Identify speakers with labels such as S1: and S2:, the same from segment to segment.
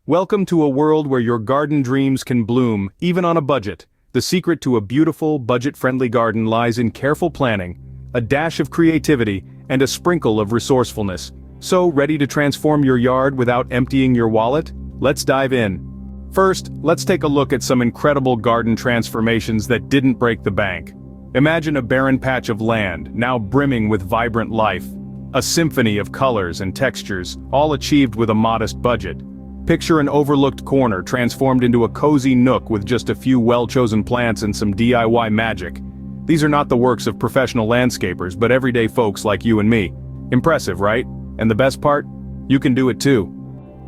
S1: Welcome to a world where your garden dreams can bloom, even on a budget. The secret to a beautiful, budget-friendly garden lies in careful planning, a dash of creativity, and a sprinkle of resourcefulness. So, ready to transform your yard without emptying your wallet? Let's dive in. First, let's take a look at some incredible garden transformations that didn't break the bank. Imagine a barren patch of land, now brimming with vibrant life. A symphony of colors and textures, all achieved with a modest budget. Picture an overlooked corner transformed into a cozy nook with just a few well-chosen plants and some DIY magic. These are not the works of professional landscapers, but everyday folks like you and me. Impressive, right? And the best part? You can do it too.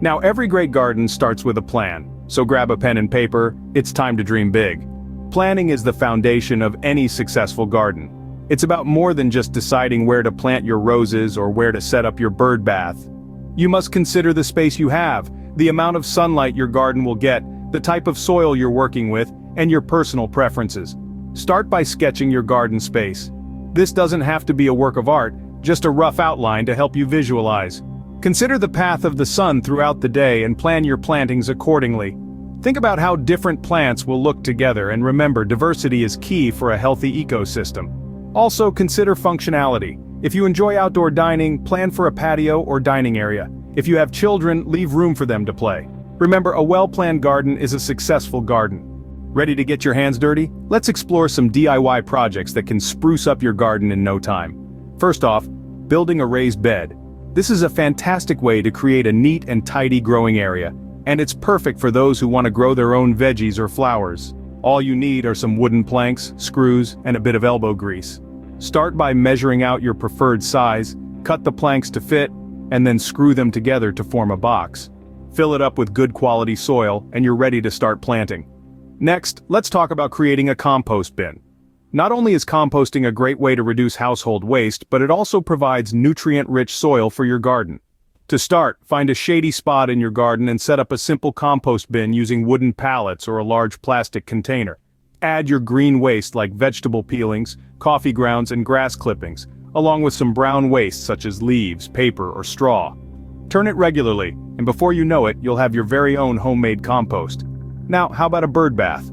S1: Now, every great garden starts with a plan, so grab a pen and paper, it's time to dream big. Planning is the foundation of any successful garden. It's about more than just deciding where to plant your roses or where to set up your bird bath. You must consider the space you have, the amount of sunlight your garden will get, the type of soil you're working with, and your personal preferences. Start by sketching your garden space. This doesn't have to be a work of art, just a rough outline to help you visualize. Consider the path of the sun throughout the day and plan your plantings accordingly. Think about how different plants will look together, and remember, diversity is key for a healthy ecosystem. Also, consider functionality. If you enjoy outdoor dining, plan for a patio or dining area. If you have children, leave room for them to play. Remember, a well-planned garden is a successful garden. Ready to get your hands dirty? Let's explore some DIY projects that can spruce up your garden in no time. First off, building a raised bed. This is a fantastic way to create a neat and tidy growing area, and it's perfect for those who want to grow their own veggies or flowers. All you need are some wooden planks, screws, and a bit of elbow grease. Start by measuring out your preferred size, cut the planks to fit, and then screw them together to form a box. Fill it up with good quality soil, and you're ready to start planting. Next, let's talk about creating a compost bin. Not only is composting a great way to reduce household waste, but it also provides nutrient-rich soil for your garden. To start, find a shady spot in your garden and set up a simple compost bin using wooden pallets or a large plastic container. Add your green waste like vegetable peelings, coffee grounds, and grass clippings, along with some brown waste such as leaves, paper, or straw. Turn it regularly, and before you know it, you'll have your very own homemade compost. Now, how about a bird bath?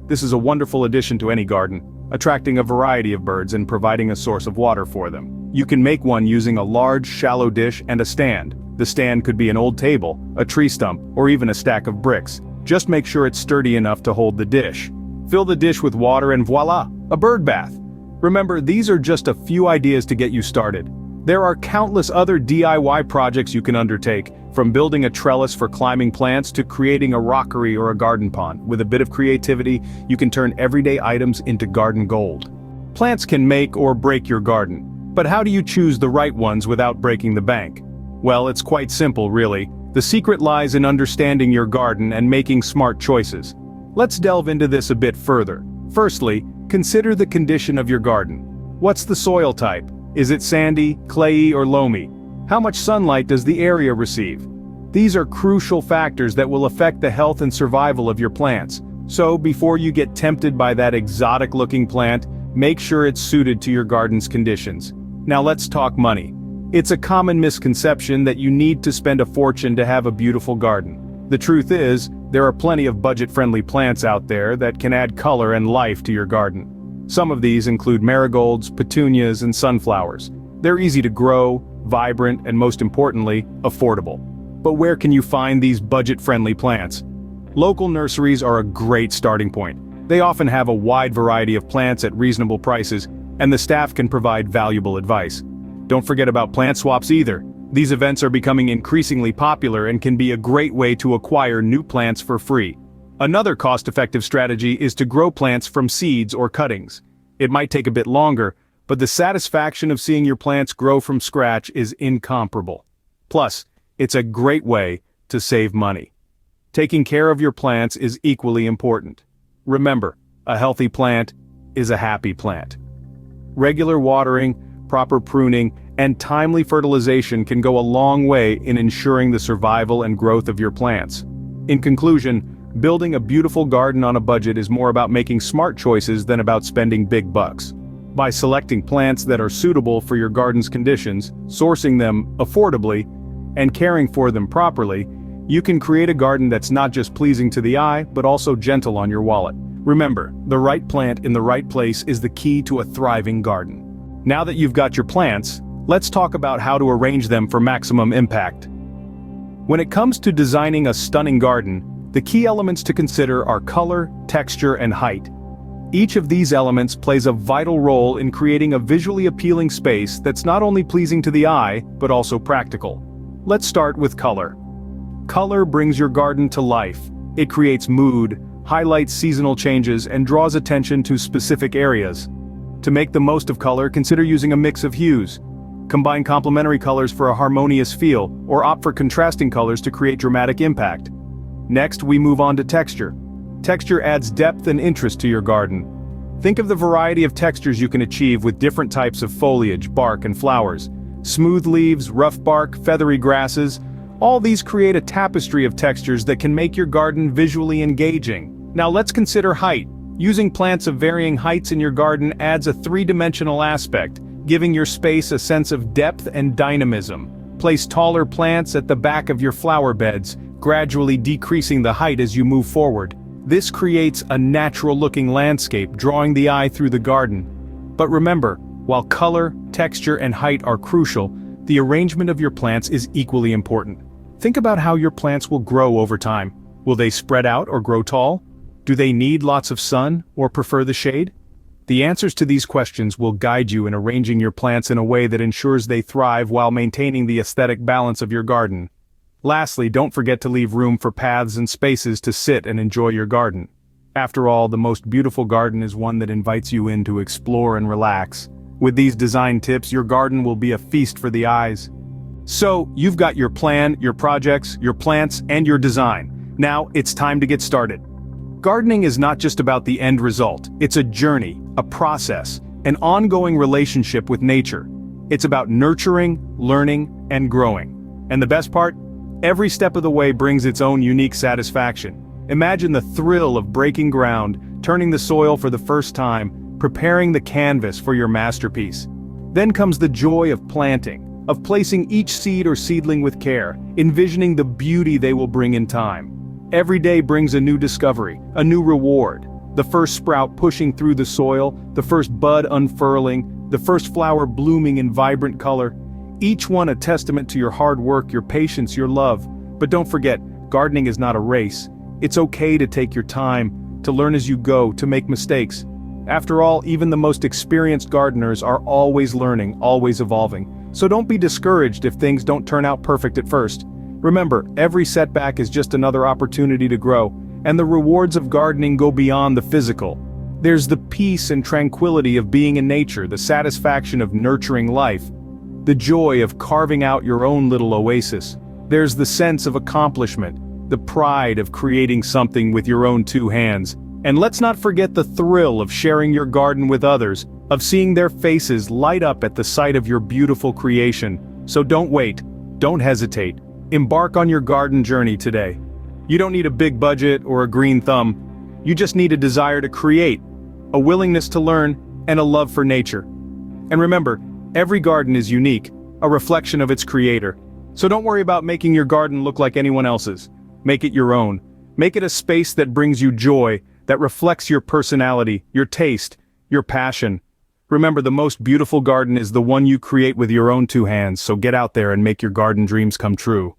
S1: This is a wonderful addition to any garden, attracting a variety of birds and providing a source of water for them. You can make one using a large, shallow dish and a stand. The stand could be an old table, a tree stump, or even a stack of bricks. Just make sure it's sturdy enough to hold the dish. Fill the dish with water and voila, a bird bath. Remember, these are just a few ideas to get you started. There are countless other DIY projects you can undertake, from building a trellis for climbing plants to creating a rockery or a garden pond. With a bit of creativity, you can turn everyday items into garden gold. Plants can make or break your garden, but how do you choose the right ones without breaking the bank? Well, it's quite simple, really. The secret lies in understanding your garden and making smart choices. Let's delve into this a bit further. Firstly, consider the condition of your garden. What's the soil type? Is it sandy, clayey, or loamy? How much sunlight does the area receive? These are crucial factors that will affect the health and survival of your plants. So, before you get tempted by that exotic-looking plant, make sure it's suited to your garden's conditions. Now let's talk money. It's a common misconception that you need to spend a fortune to have a beautiful garden. The truth is, there are plenty of budget-friendly plants out there that can add color and life to your garden. Some of these include marigolds, petunias, and sunflowers. They're easy to grow, vibrant, and most importantly, affordable. But where can you find these budget-friendly plants? Local nurseries are a great starting point. They often have a wide variety of plants at reasonable prices, and the staff can provide valuable advice. Don't forget about plant swaps either. These events are becoming increasingly popular and can be a great way to acquire new plants for free. Another cost-effective strategy is to grow plants from seeds or cuttings. It might take a bit longer, but the satisfaction of seeing your plants grow from scratch is incomparable. Plus, it's a great way to save money. Taking care of your plants is equally important. Remember, a healthy plant is a happy plant. Regular watering, proper pruning, and timely fertilization can go a long way in ensuring the survival and growth of your plants. In conclusion, building a beautiful garden on a budget is more about making smart choices than about spending big bucks. By selecting plants that are suitable for your garden's conditions, sourcing them affordably, and caring for them properly, You can create a garden that's not just pleasing to the eye, but also gentle on your wallet. Remember, the right plant in the right place is the key to a thriving garden. Now that you've got your plants, let's talk about how to arrange them for maximum impact. When it comes to designing a stunning garden, the key elements to consider are color, texture, and height. Each of these elements plays a vital role in creating a visually appealing space that's not only pleasing to the eye, but also practical. Let's start with color. Color brings your garden to life. It creates mood, highlights seasonal changes, and draws attention to specific areas. To make the most of color, consider using a mix of hues. Combine complementary colors for a harmonious feel, or opt for contrasting colors to create dramatic impact. Next, we move on to texture. Texture adds depth and interest to your garden. Think of the variety of textures you can achieve with different types of foliage, bark, and flowers. Smooth leaves, rough bark, feathery grasses. All these create a tapestry of textures that can make your garden visually engaging. Now let's consider height. Using plants of varying heights in your garden adds a three-dimensional aspect, giving your space a sense of depth and dynamism. Place taller plants at the back of your flower beds, gradually decreasing the height as you move forward. This creates a natural-looking landscape, drawing the eye through the garden. But remember, while color, texture, and height are crucial, the arrangement of your plants is equally important. Think about how your plants will grow over time. Will they spread out or grow tall? Do they need lots of sun or prefer the shade? The answers to these questions will guide you in arranging your plants in a way that ensures they thrive while maintaining the aesthetic balance of your garden. Lastly, don't forget to leave room for paths and spaces to sit and enjoy your garden. After all, the most beautiful garden is one that invites you in to explore and relax. With these design tips, your garden will be a feast for the eyes. So, you've got your plan, your projects, your plants, and your design. Now, it's time to get started. Gardening is not just about the end result. It's a journey, a process, an ongoing relationship with nature. It's about nurturing, learning, and growing. And the best part? Every step of the way brings its own unique satisfaction. Imagine the thrill of breaking ground, turning the soil for the first time, preparing the canvas for your masterpiece. Then comes the joy of planting, of placing each seed or seedling with care, envisioning the beauty they will bring in time. Every day brings a new discovery, a new reward. The first sprout pushing through the soil, the first bud unfurling, the first flower blooming in vibrant color. Each one a testament to your hard work, your patience, your love. But don't forget, gardening is not a race. It's okay to take your time, to learn as you go, to make mistakes. After all, even the most experienced gardeners are always learning, always evolving. So don't be discouraged if things don't turn out perfect at first. Remember, every setback is just another opportunity to grow, and the rewards of gardening go beyond the physical. There's the peace and tranquility of being in nature, the satisfaction of nurturing life, the joy of carving out your own little oasis. There's the sense of accomplishment, the pride of creating something with your own two hands. And let's not forget the thrill of sharing your garden with others, of seeing their faces light up at the sight of your beautiful creation. So don't wait, don't hesitate. Embark on your garden journey today. You don't need a big budget or a green thumb. You just need a desire to create, a willingness to learn, and a love for nature. And remember, every garden is unique, a reflection of its creator. So don't worry about making your garden look like anyone else's. Make it your own. Make it a space that brings you joy, that reflects your personality, your taste, your passion. Remember, the most beautiful garden is the one you create with your own two hands, so get out there and make your garden dreams come true.